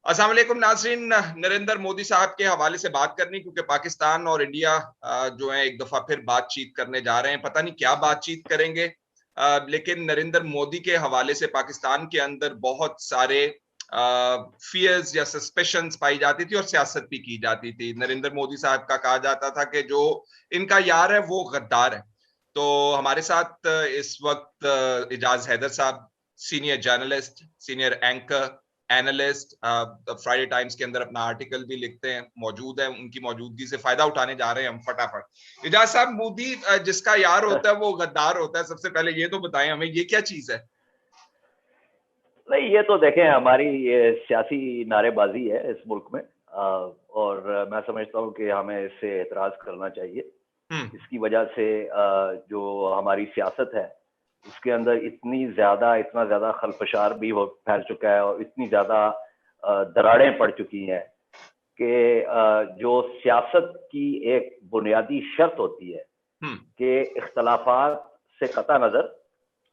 अस्सलाम वालेकुम नाज़रीन। नरेंद्र मोदी साहब के हवाले से बात करनी, क्योंकि पाकिस्तान और इंडिया जो है एक दफा फिर बातचीत करने जा रहे हैं। पता नहीं क्या बातचीत करेंगे, लेकिन नरेंद्र मोदी के हवाले से पाकिस्तान के अंदर बहुत सारे फियर्स या सस्पेशंस पाई जाती थी और सियासत भी की जाती थी। नरेंद्र मोदी साहब का कहा जाता था कि जो इनका यार है वो गद्दार है। तो हमारे साथ इस वक्त इजाज हैदर साहब, senior journalist, senior anchor, analyst, Friday times के अंदर अपना आर्टिकल भी लिखते हैं, मौजूद है। उनकी मौजूदगी से फायदा उठाने जा रहे हैं हम फटाफट। इजाज साहब, मोदी जिसका यार होता है वो गद्दार होता है, सबसे पहले ये तो बताएं हमें, ये क्या चीज है? नहीं, ये तो देखें, हमारी ये सियासी नारेबाजी है इस मुल्क में। और मैं समझता हूँ कि हमें इससे एतराज करना चाहिए। इसकी वजह से जो हमारी सियासत है उसके अंदर इतना ज्यादा खलफशार भी फैल चुका है और इतनी ज्यादा दरारें पड़ चुकी हैं कि जो सियासत की एक बुनियादी शर्त होती है कि इख्तलाफात से कता नजर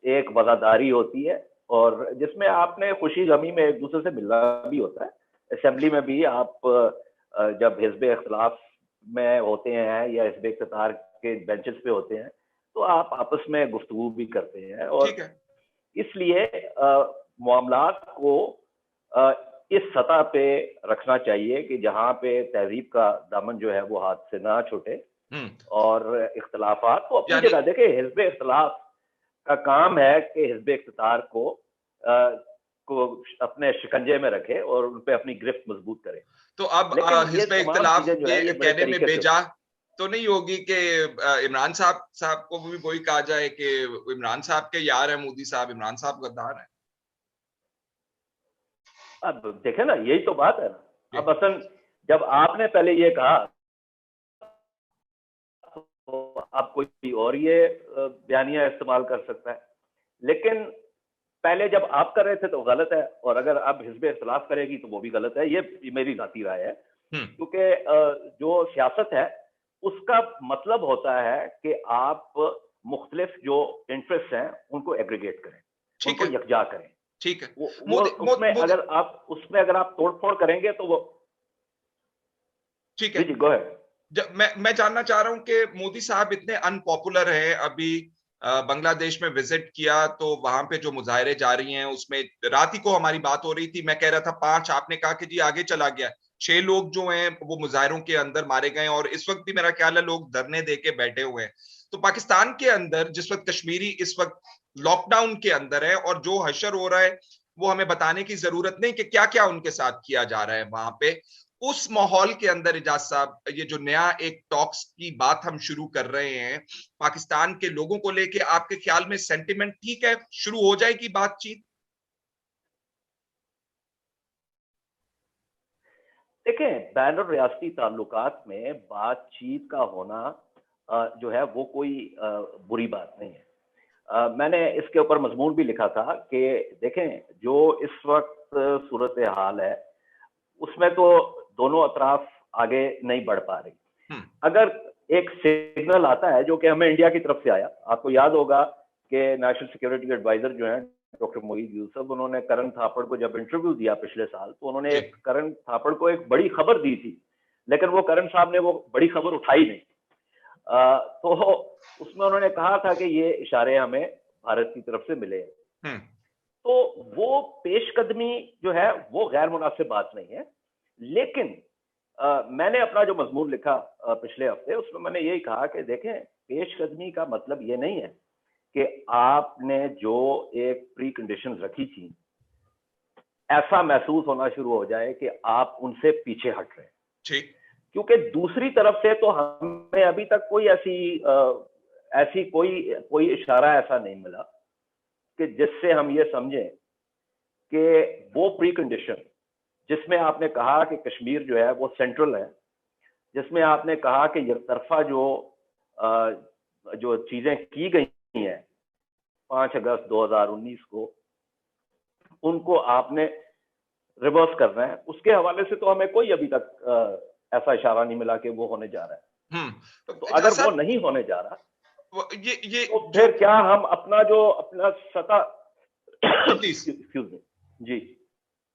एक वफादारी होती है, और जिसमें आपने खुशी गमी में एक दूसरे से मिलना भी होता है। असेंबली में भी आप जब हिज़्ब इख्तिलाफ में होते हैं या हिज़्ब इख्तियार के बेंचेस पे होते हैं तो आप आपस में गुफ्तगू भी करते हैं, और इसलिए मामलात को इस सतह पे रखना चाहिए कि जहां पे तहजीब का दामन जो है वो हाथ से ना छूटे, और इख्तलाफात को अपनी जगह देखे। हिज़्ब इख्तिलाफ का काम है कि हिज़्ब इख्तियार को अपने शिकंजे में रखे और उन पे अपनी गिरफ्त मजबूत करे। तो अब हिज़्ब इख्तिलाफ ये कहने में बेजा तो नहीं होगी कि इमरान साहब को भी वही कहा जाए कि इमरान साहब के यार है मोदी साहब, इमरान साहब गद्दार है? अब देखे ना, यही तो बात है ना। अब असल जब आपने पहले ये कहा तो आप कोई और ये बयानिया इस्तेमाल कर सकता है, लेकिन पहले जब आप कर रहे थे तो गलत है, और अगर आप हिज़्ब इख्तिलाफ करेगी तो वो भी गलत है। ये मेरी जाती राय है, क्योंकि जो सियासत है उसका मतलब होता है कि आप मुख्तलिफ जो इंटरेस्ट हैं उनको एग्रीगेट करें, उनको यकजा करें। ठीक है। उसमें अगर आप तोड़फोड़ करेंगे तो वो ठीक है। जी गो अहेड। मैं जानना चाह रहा हूं कि मोदी साहब इतने अनपॉपुलर है। अभी बांग्लादेश में विजिट किया तो वहां पे जो मुजाहरे जारी हैं उसमें रात ही को हमारी बात हो रही थी। मैं कह रहा था 5, आपने कहा कि जी आगे चला गया। 6 लोग जो हैं वो मुजाहरों के अंदर मारे गए, और इस वक्त भी मेरा ख्याल है लोग धरने दे के बैठे हुए हैं। तो पाकिस्तान के अंदर जिस वक्त कश्मीरी इस वक्त लॉकडाउन के अंदर है, और जो हशर हो रहा है वो हमें बताने की जरूरत नहीं कि क्या क्या उनके साथ किया जा रहा है वहां पे। उस माहौल के अंदर इजाज साहब, ये जो नया एक टॉक्स की बात हम शुरू कर रहे हैं पाकिस्तान के लोगों को लेके, आपके ख्याल में सेंटिमेंट ठीक है, शुरू हो जाएगी बातचीत? देखें, बैन रियासती ताल्लुकात में बातचीत का होना जो है वो कोई बुरी बात नहीं है। मैंने इसके ऊपर मजमून भी लिखा था कि देखें, जो इस वक्त सूरत हाल है उसमें तो दोनों अतराफ आगे नहीं बढ़ पा रही। अगर एक सिग्नल आता है जो कि हमें इंडिया की तरफ से आया, आपको याद होगा कि नेशनल सिक्योरिटी एडवाइजर जो है डॉक्टर मोईद यूसुफ, उन्होंने करण थापड़ को जब इंटरव्यू दिया पिछले साल तो उन्होंने करण थापड़ को एक बड़ी खबर दी थी, लेकिन वो करण साहब ने वो बड़ी खबर उठाई नहीं। तो उसमें उन्होंने कहा था कि ये इशारे हमें भारत की तरफ से मिले। तो वो पेशकदमी जो है वो गैर मुनासिब बात नहीं है, लेकिन मैंने अपना जो मजमून लिखा पिछले हफ्ते, उसमें मैंने यही कहा कि देखें, पेशकदमी का मतलब ये नहीं है कि आपने जो एक प्री कंडीशन रखी थी ऐसा महसूस होना शुरू हो जाए कि आप उनसे पीछे हट रहे हैं। क्योंकि दूसरी तरफ से तो हमें अभी तक कोई ऐसी कोई इशारा ऐसा नहीं मिला कि जिससे हम ये समझें कि वो प्री कंडीशन जिसमें आपने कहा कि कश्मीर जो है वो सेंट्रल है, जिसमें आपने कहा कि यकतरफा जो चीजें की गई हैं 5 अगस्त 2019 को, उनको आपने रिवर्स करना है, उसके हवाले से तो हमें कोई अभी तक ऐसा इशारा नहीं मिला कि वो होने जा रहा है। तो अगर वो नहीं होने जा रहा ये तो फिर क्या हम अपना सत्ता प्लीज एक्सक्यूज मी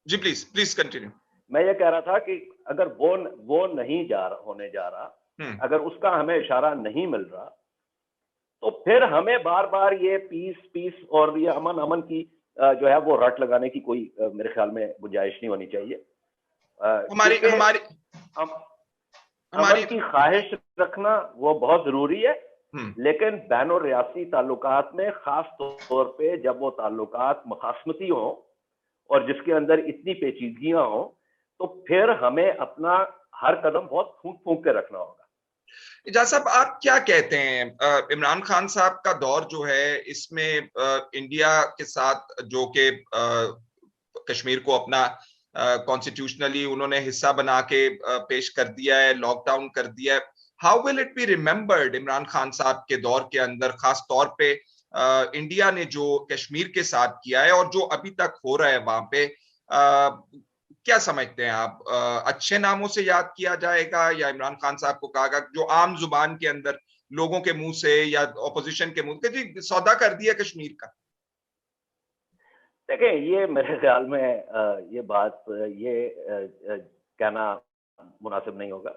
जी प्लीज कंटिन्यू। मैं ये कह रहा था कि अगर वो नहीं होने जा रहा, अगर उसका हमें इशारा नहीं मिल रहा, तो फिर हमें बार बार ये पीस पीस और ये अमन अमन की जो है वो रट लगाने की कोई मेरे ख्याल में गुंजाइश नहीं होनी चाहिए। हमारी हमारी अमन की ख्वाहिश रखना वो बहुत जरूरी है, लेकिन बैन और रियासी ताल्लुकात में खास तौर पे जब वो ताल्लुकात मखासमती हो और जिसके अंदर इतनी पेचीदगियां हो, तो फिर हमें अपना हर कदम बहुत फूंक फूंक के रखना होगा। एजाज साहब, आप क्या कहते हैं, इमरान खान साहब का दौर जो है इसमें इंडिया के साथ जो कि कश्मीर को अपना कॉन्स्टिट्यूशनली उन्होंने हिस्सा बना के पेश कर दिया है, लॉकडाउन कर दिया है, how will it be remembered Imran Khan साहब के दौर के अंदर, खास तौर पे इंडिया ने जो कश्मीर के साथ किया है और जो अभी तक हो रहा है वहां पे, क्या समझते हैं आप? अच्छे नामों से याद किया जाएगा या इमरान खान साहब को कहा जो आम जुबान के अंदर लोगों के मुंह से या ऑपोजिशन के मुंह से जी सौदा कर दिया कश्मीर का? देखिए, ये मेरे ख्याल में ये बात ये कहना मुनासिब नहीं होगा।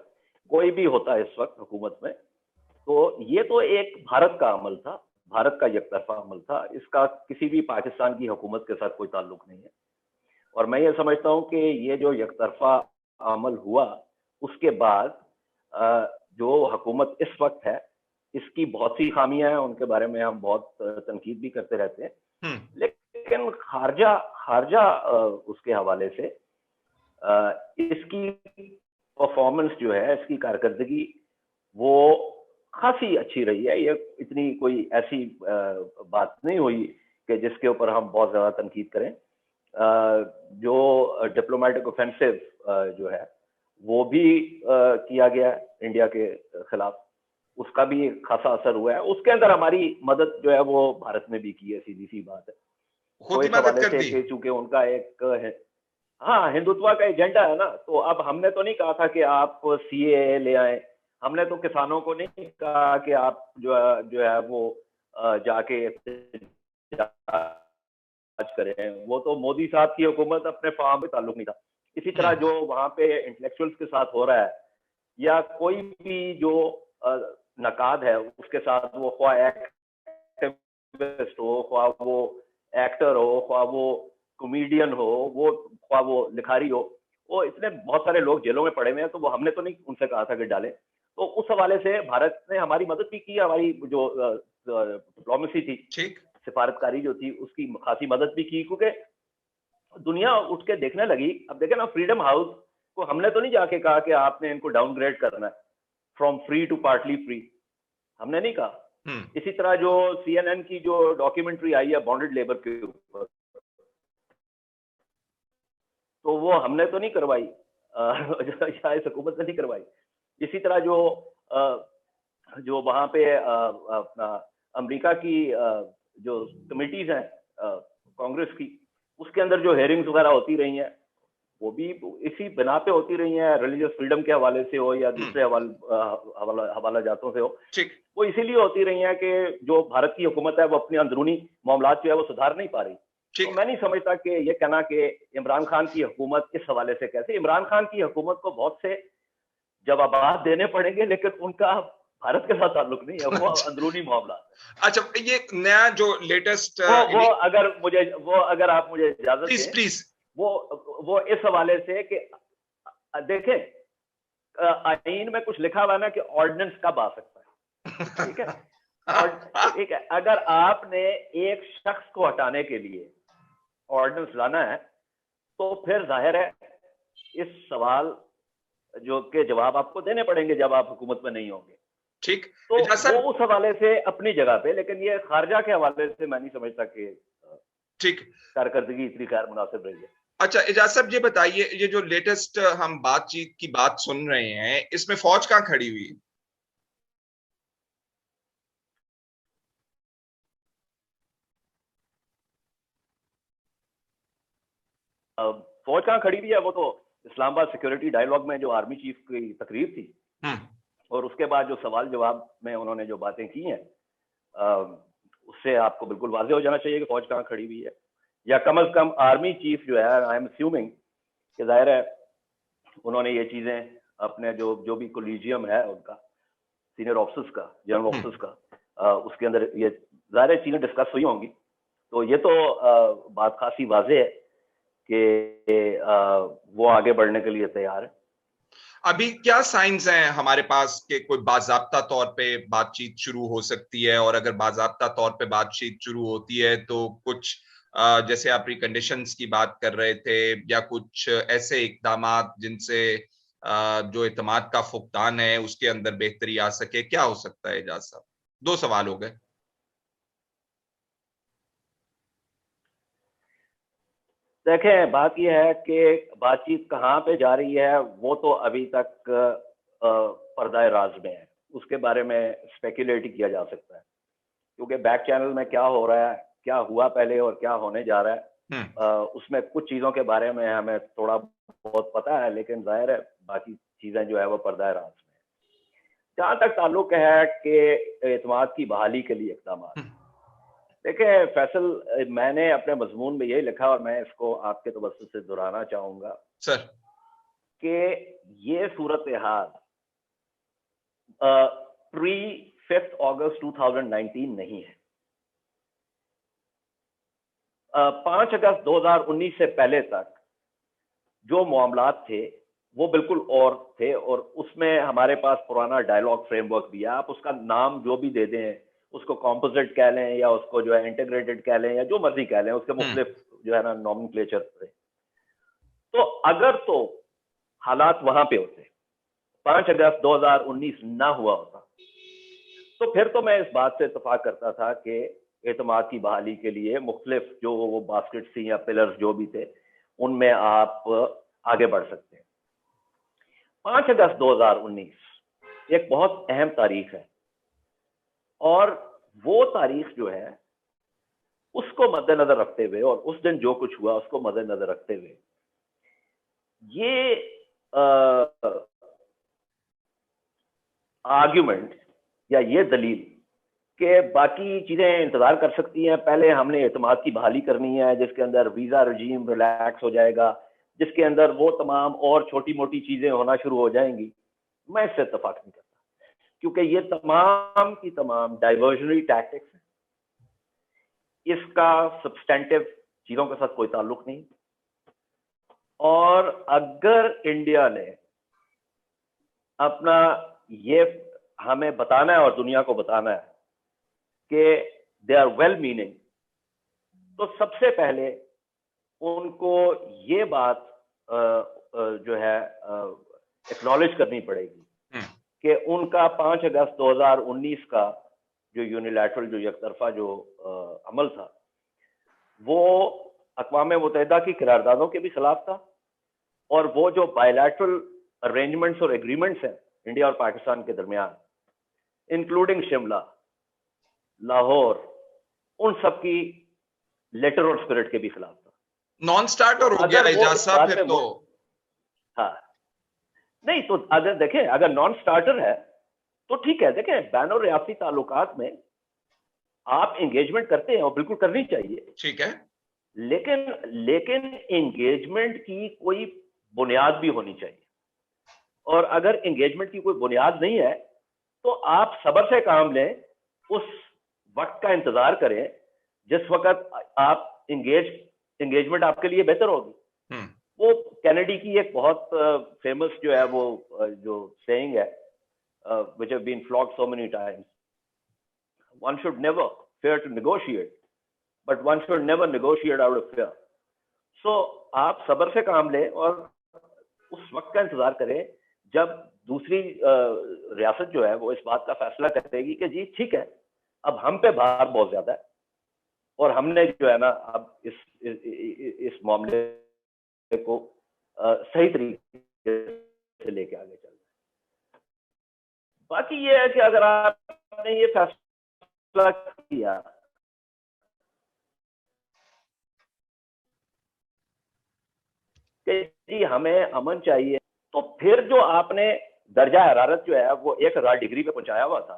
कोई भी होता इस वक्त हुकूमत में, तो ये तो एक भारत का अमल था, भारत का एकतरफा अमल था, इसका किसी भी पाकिस्तान की हुकूमत के साथ कोई ताल्लुक नहीं है। और मैं ये समझता हूं कि ये जो एकतरफा अमल हुआ, उसके बाद जो हुकूमत इस वक्त है, इसकी बहुत सी खामियां हैं, उनके बारे में हम बहुत तनकीद भी करते रहते हैं, लेकिन खारजा खारजा उसके हवाले से इसकी परफॉर्मेंस जो है, इसकी कारकर्दगी वो खासी अच्छी रही है। ये इतनी कोई ऐसी बात नहीं हुई कि जिसके ऊपर हम बहुत ज्यादा तनकीद करें। जो डिप्लोमेटिक ऑफेंसिव जो है वो भी किया गया इंडिया के खिलाफ, उसका भी खासा असर हुआ है। उसके अंदर हमारी मदद जो है वो भारत ने भी की है, सीधी सी बात है। खुद ही मदद कर दी, चूंकि उनका एक हाँ हिंदुत्व का एजेंडा है ना, तो अब हमने तो नहीं कहा था कि आप सीएए ले आए, हमने तो किसानों को नहीं कहा कि आप जो है वो जाके करें। वो तो मोदी साहब की हुकूमत अपने फार्म पे ताल्लुक नहीं था। इसी तरह जो वहां पे इंटेलेक्चुअल्स के साथ हो रहा है, या कोई भी जो नकाद है उसके साथ, वो ख्वाह एक्टिविस्ट हो, ख्वाह वो एक्टर हो, ख्वाह वो कॉमेडियन हो, वो ख्वाह वो लिखारी हो, वो इतने बहुत सारे लोग जेलों में पड़े हुए हैं, तो वो हमने तो नहीं उनसे कहा था कि डालें। तो उस हवाले से भारत ने हमारी मदद भी की, हमारी जो डिप्लोमेसी थी, सिफारतकारी जो थी, उसकी खासी मदद भी की, क्योंकि दुनिया उठ के देखने लगी। अब देखें ना, फ्रीडम हाउस को हमने तो नहीं जाके कहा कि आपने इनको डाउनग्रेड करना है from free to partly free, हमने नहीं कहा। इसी तरह जो CNN की जो डॉक्यूमेंट्री आई है बॉन्डेड लेबर के ऊपर, तो वो हमने तो नहीं करवाई, शायद हुकूमत ने नहीं करवाई। इसी तरह जो वहां पे अपना अमेरिका की जो कमिटीज हैं कांग्रेस की, उसके अंदर जो हेयरिंग्स वगैरह होती रही हैं, वो भी इसी बिना पे होती रही हैं, रिलीजियस फ्रीडम के हवाले से हो या दूसरे हवाला जातों से हो, वो इसीलिए होती रही हैं कि जो भारत की हुकूमत है वो अपने अंदरूनी मामलात जो है वो सुधार नहीं पा रही। तो मैं नहीं समझता कि ये कहना कि इमरान खान की हुकूमत इस हवाले से कैसे, इमरान खान की हुकूमत को बहुत से जवाब देने पड़ेंगे, लेकिन उनका भारत के साथ ताल्लुक नहीं है, वो अंदरूनी मामला। अच्छा, ये नया जो लेटेस्ट वो अगर आप मुझे इजाजत दें, प्लीज, वो इस हवाले से कि देखें, आईन में कुछ लिखा हुआ ना कि ऑर्डिनेंस कब आ सकता है, ठीक है? और ठीक है, अगर आपने एक शख्स को हटाने के लिए ऑर्डिनेंस लाना है, तो फिर जाहिर है इस सवाल जो के जवाब आपको देने पड़ेंगे जब आप हुकूमत में नहीं होंगे। ठीक, तो वो उस हवाले से अपनी जगह पे, लेकिन ये खारजा के हवाले से मैं नहीं समझता कि ठीक कारकर्दगी इतनी गैर मुनासिब रही है। अच्छा, एजाज साहब ये बताइए, ये जो लेटेस्ट हम बातचीत की बात सुन रहे हैं, इसमें फौज कहाँ खड़ी हुई है? फौज कहाँ खड़ी हुई है, वो तो इस्लामाबाद सिक्योरिटी डायलॉग में जो आर्मी चीफ की तकरीर थी, और उसके बाद जो सवाल जवाब में उन्होंने जो बातें की हैं, उससे आपको बिल्कुल वाज़ेह हो जाना चाहिए कि फौज कहाँ खड़ी हुई है। या कम अज कम आर्मी चीफ जो है, आई एम अस्यूमिंग कि जाहिर है उन्होंने ये चीजें अपने जो जो भी कोलिजियम है उनका, सीनियर ऑफिसर्स का, जनरल ऑफिसर्स का, उसके अंदर ये ज़ाहिर चीजें डिस्कस हुई होंगी। तो ये तो बात खासी वाजे है कि वो आगे बढ़ने के लिए तैयार है। अभी क्या साइंस हैं हमारे पास कि कोई बाजाब्ता तौर पे बातचीत शुरू हो सकती है, और अगर बाजाब्ता तौर पे बातचीत शुरू होती है तो कुछ जैसे आप प्रीकंडीशंस की बात कर रहे थे, या कुछ ऐसे इकदामात जिनसे जो एतमाद का फुकदान है उसके अंदर बेहतरी आ सके, क्या हो सकता है एजाज साहब? दो सवाल हो गए। देखें, बात यह है कि बातचीत कहाँ पे जा रही है वो तो अभी तक पर्दाए राज में है, उसके बारे में स्पेकुलेट ही किया जा सकता है, क्योंकि बैक चैनल में क्या हो रहा है, क्या हुआ पहले और क्या होने जा रहा है, उसमें कुछ चीज़ों के बारे में हमें थोड़ा बहुत पता है, लेकिन जाहिर है बाकी चीज़ें जो है वो पर्दाए राज में है। जहाँ तक ताल्लुक है कि एतमाद की बहाली के लिए इकदाम, देखिए फैसल, मैंने अपने मजमून में यही लिखा और मैं इसको आपके तवज्जुह से दोहराना चाहूंगा सर कि ये सूरत हाल प्री 5 अगस्त 2019 नहीं है। 5 अगस्त 2019 से पहले तक जो मामलात थे वो बिल्कुल और थे, और उसमें हमारे पास पुराना डायलॉग फ्रेमवर्क भी है। आप उसका नाम जो भी दे दें, उसको कॉम्पोजिट कह लें या उसको जो है इंटीग्रेटेड कह लें या जो मर्जी कह लें, उसके मुख्तलिफ जो है ना नॉमेनक्लेचर थे। तो अगर तो हालात वहां पे होते, 5 अगस्त 2019 ना हुआ होता, तो फिर तो मैं इस बात से इतफाक करता था कि एतमाद की बहाली के लिए मुख्तलिफ जो वो बास्केट थी या पिलर्स जो भी थे, उनमें आप आगे बढ़ सकते हैं। 5 अगस्त 2019 एक बहुत अहम तारीख है, और वो तारीख जो है उसको मद्देनजर रखते हुए और उस दिन जो कुछ हुआ उसको मद्देनजर रखते हुए ये आर्ग्यूमेंट या ये दलील कि बाकी चीजें इंतजार कर सकती हैं, पहले हमने एतमाद की बहाली करनी है जिसके अंदर वीजा रजीम रिलैक्स हो जाएगा, जिसके अंदर वो तमाम और छोटी मोटी चीजें होना शुरू हो जाएंगी, मैं इससे इत्तेफाक नहीं करता, क्योंकि ये तमाम की तमाम डाइवर्जनरी टैक्टिक्स हैं। इसका सब्सटेंटिव चीजों के साथ कोई ताल्लुक नहीं। और अगर इंडिया ने अपना ये हमें बताना है और दुनिया को बताना है कि दे आर वेल मीनिंग, तो सबसे पहले उनको ये बात जो है एक्नॉलेज करनी पड़ेगी कि उनका 5 अगस्त 2019 का जो यूनिलैटरल, जो एकतरफा जो अमल था, वो अक़वाम मुत्तहिदा की करारदादों के भी खिलाफ था, और वो जो बायलैटरल अरेंजमेंट्स और एग्रीमेंट्स हैं इंडिया और पाकिस्तान के दरमियान, इंक्लूडिंग शिमला, लाहौर, उन सब की लेटर और स्पिरिट के भी खिलाफ था। नॉन स्टार्टर हो गया एजाज साहब फिर तो। हाँ, नहीं तो अगर देखें, अगर नॉन स्टार्टर है तो ठीक है। देखें, बैन और रियासती ताल्लुकात में आप एंगेजमेंट करते हैं और बिल्कुल करनी चाहिए, ठीक है, लेकिन एंगेजमेंट की कोई बुनियाद भी होनी चाहिए, और अगर एंगेजमेंट की कोई बुनियाद नहीं है तो आप सब्र से काम लें, उस वक्त का इंतजार करें जिस वक्त आप एंगेजमेंट आपके लिए बेहतर होगी। वो कैनेडी की एक बहुत फेमस जो है वो जो सेइंग है, which have been flogged so many times, one should never fear to negotiate, but one should never negotiate out of fear. So आप सब्र से काम लें और उस वक्त का इंतजार करें जब दूसरी रियासत जो है वो इस बात का फैसला करेगी कि जी ठीक है, अब हम पे भार बहुत ज्यादा है और हमने जो है ना अब इस मामले को सही तरीके से लेके आगे चलना है। बाकी ये है कि अगर आपने ये फैसला किया कि जी हमें अमन चाहिए, तो फिर जो आपने दर्जा हरारत जो है वो 1000 डिग्री पे पहुंचाया हुआ था,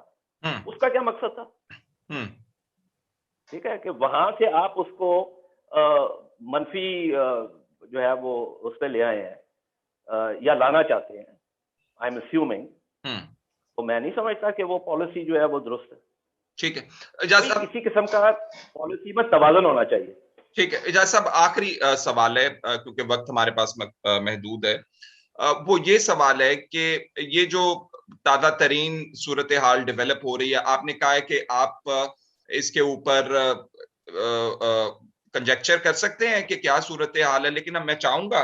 उसका क्या मकसद था? ठीक है कि वहां से आप उसको मनफी जो है वो उस पर ले आए हैं, या लाना चाहते हैं, आई एम अस्यूमिंग, तो मैं नहीं समझता कि वो पॉलिसी जो है वो दुरुस्त है। ठीक है इजाज साहब, इसी किस्म का पॉलिसी में तवाज़ुन होना चाहिए। ठीक है इजाज साहब, आखिरी सवाल है क्योंकि वक्त हमारे पास महदूद है। वो ये सवाल है कि ये जो ताज़ा तरीन सूरत हाल डेवलप हो रही है, आपने कहा है कि आप इसके ऊपर कंजेक्चर कर सकते हैं कि क्या सूरत हाल है, लेकिन अब मैं चाहूंगा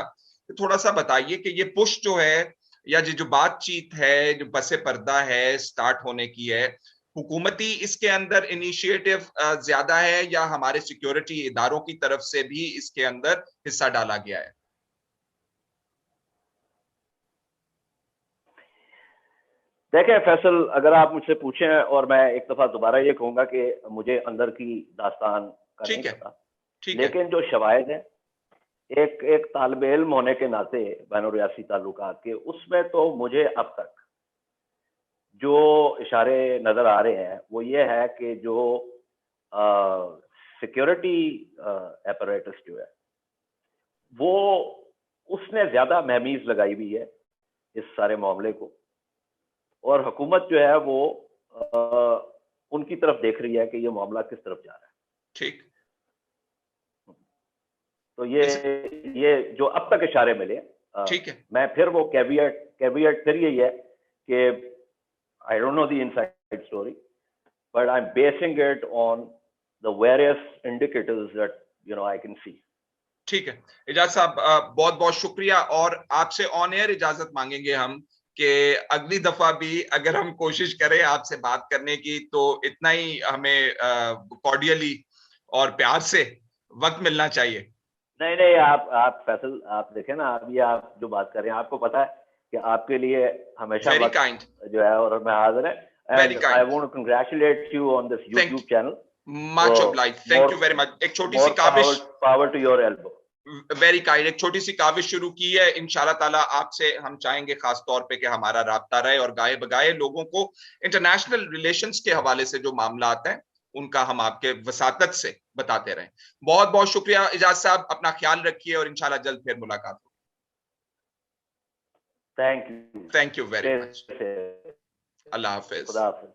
कि थोड़ा सा बताइए कि ये पुश जो है या जो बातचीत है, जो बसे पर्दा है स्टार्ट होने की है, हुकूमती इसके अंदर इनिशिएटिव ज्यादा है या हमारे सिक्योरिटी इदारों की तरफ से भी इसके अंदर हिस्सा डाला गया है? देखें फैसल, अगर आप मुझसे पूछें, और मैं एक दफा दोबारा ये कहूंगा कि मुझे अंदर की दास्तान का नहीं ठीक है, पता, ठीक है। लेकिन जो शवाहिद है एक एक तालिब इल्म होने के नाते बैन रियासी ताल्लुकात के, उसमें तो मुझे अब तक जो इशारे नजर आ रहे हैं वो ये है कि जो सिक्योरिटी एपरेटस जो है वो, उसने ज्यादा महमीज लगाई हुई है इस सारे मामले को, और हुकूमत जो है वो उनकी तरफ देख रही है कि ये मामला किस तरफ जा रहा है। ठीक। तो ये जो अब तक इशारे मिले, ठीक है। मैं फिर वो कैवियट फिर यही है कि I don't know the inside story, but I am basin it on the various indicators that I can see. ठीक है इजाज साहब, बहुत बहुत शुक्रिया, और आपसे ऑन एयर इजाजत मांगेंगे हम कि अगली दफा भी अगर हम कोशिश करें आपसे बात करने की तो इतना ही हमें कॉर्डियली और प्यार से वक्त मिलना चाहिए। नहीं नहीं, आप फैसल, आप देखें ना, अभी आप जो बात कर रहे हैं, आपको पता है कि आपके लिए हमेशा वेरी वक्त काइंड, जो है और मैं हाजिर है। Very and I kind, want to congratulate you on this thank YouTube channel. Much obliged, thank you very much. एक छोटी सी काविश, power to your elbow. Very kind, एक छोटी सी काविश शुरू की है, इंशाल्लाह ताला आपसे हम चाहेंगे खास तौर पे कि हमारा राब्ता रहे और गाए बगाए लोगों को इंटरनेशनल रिलेशंस के हवाले से जो मामला आते हैं उनका हम आपके वसातत से बताते रहें। बहुत बहुत शुक्रिया इजाज साहब, अपना ख्याल रखिए और इंशाल्लाह जल्द फिर मुलाकात होगी। Thank you. Thank you very much. अल्लाह हाफिज। खुदा हाफिज।